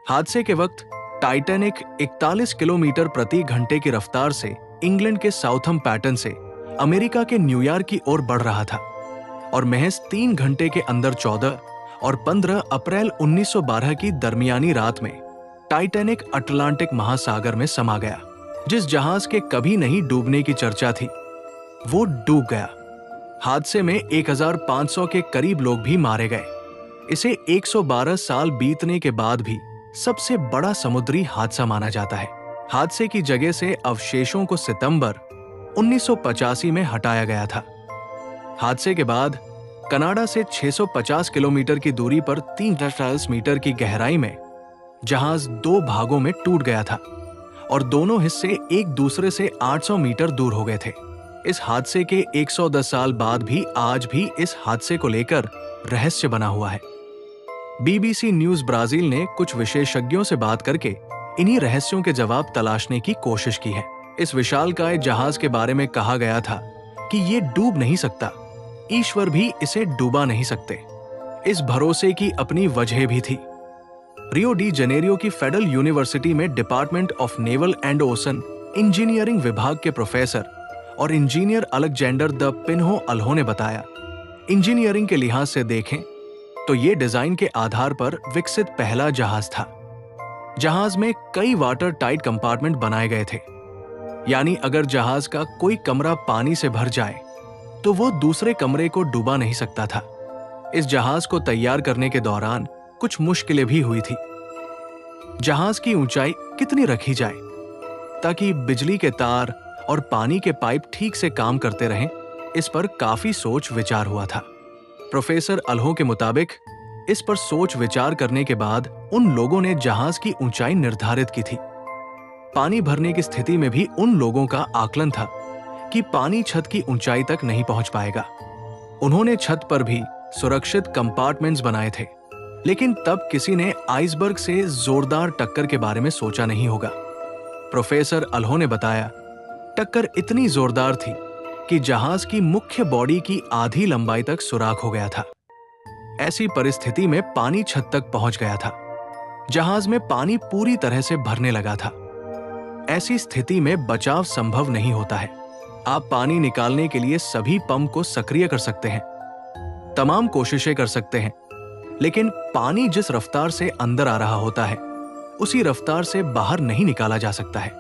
हादसे के वक्त टाइटैनिक 41 किलोमीटर प्रति घंटे की रफ्तार से इंग्लैंड के साउथम्पटन से अमेरिका के न्यूयॉर्क की ओर बढ़ रहा था और महज 3 घंटे के अंदर 14 और 15 अप्रैल 1912 की दरमियानी रात में टाइटैनिक अटलांटिक महासागर में समा गया। जिस जहाज के कभी नहीं डूबने की चर्चा थी, वो डूब गया। हादसे में 1500 के करीब लोग भी मारे गए। इसे 112 साल बीतने के बाद भी सबसे बड़ा समुद्री हादसा माना जाता है। हादसे की जगह से अवशेषों को सितंबर 1985 में हटाया गया था। हादसे के बाद कनाडा से 650 किलोमीटर की दूरी पर 3 मीटर की गहराई में जहाज 2 भागों में टूट गया था और दोनों हिस्से एक दूसरे से 800 मीटर दूर हो गए थे। इस हादसे के 110 साल बाद भी आज भी इस हादसे को लेकर रहस्य बना हुआ है। बीबीसी न्यूज ब्राजील ने कुछ विशेषज्ञों से बात करके इन्हीं रहस्यों के जवाब तलाशने की कोशिश की है। इस विशालकाय जहाज के बारे में कहा गया था कि ये डूब नहीं सकता, ईश्वर भी इसे डूबा नहीं सकते। इस भरोसे की अपनी वजह भी थी। रियो डी जनेरियो की फेडरल यूनिवर्सिटी में department of naval and ocean engineering विभाग के प्रोफेसर और इंजीनियर अलेक्जेंडर द पिन्हो अल्हो ने बताया, इंजीनियरिंग के लिहाज से देखें तो ये डिजाइन के आधार पर विकसित पहला जहाज था। जहाज में कई वाटर टाइट कंपार्टमेंट बनाए गए थे, यानी अगर जहाज का कोई कमरा पानी से भर जाए तो वो दूसरे कमरे को डुबा नहीं सकता था। इस जहाज को तैयार करने के दौरान कुछ मुश्किलें भी हुई थी। जहाज की ऊंचाई कितनी रखी जाए ताकि बिजली के तार और पानी के पाइप ठीक से काम करते रहें, इस पर काफी सोच विचार हुआ था। प्रोफेसर अल्हो के मुताबिक इस पर सोच विचार करने के बाद उन लोगों ने जहाज की ऊंचाई निर्धारित की थी। पानी भरने की स्थिति में भी उन लोगों का आकलन था कि पानी छत की ऊंचाई तक नहीं पहुंच पाएगा। उन्होंने छत पर भी सुरक्षित कंपार्टमेंट्स बनाए थे, लेकिन तब किसी ने आइसबर्ग से जोरदार टक्कर के बारे में सोचा नहीं होगा। प्रोफेसर अल्हो ने बताया, टक्कर इतनी जोरदार थी कि जहाज की मुख्य बॉडी की आधी लंबाई तक सुराख हो गया था। ऐसी परिस्थिति में पानी छत तक पहुंच गया था। जहाज में पानी पूरी तरह से भरने लगा था। ऐसी स्थिति में बचाव संभव नहीं होता है। आप पानी निकालने के लिए सभी पंप को सक्रिय कर सकते हैं, तमाम कोशिशें कर सकते हैं, लेकिन पानी जिस रफ्तार से अंदर आ रहा होता है, उसी रफ्तार से बाहर नहीं निकाला जा सकता है।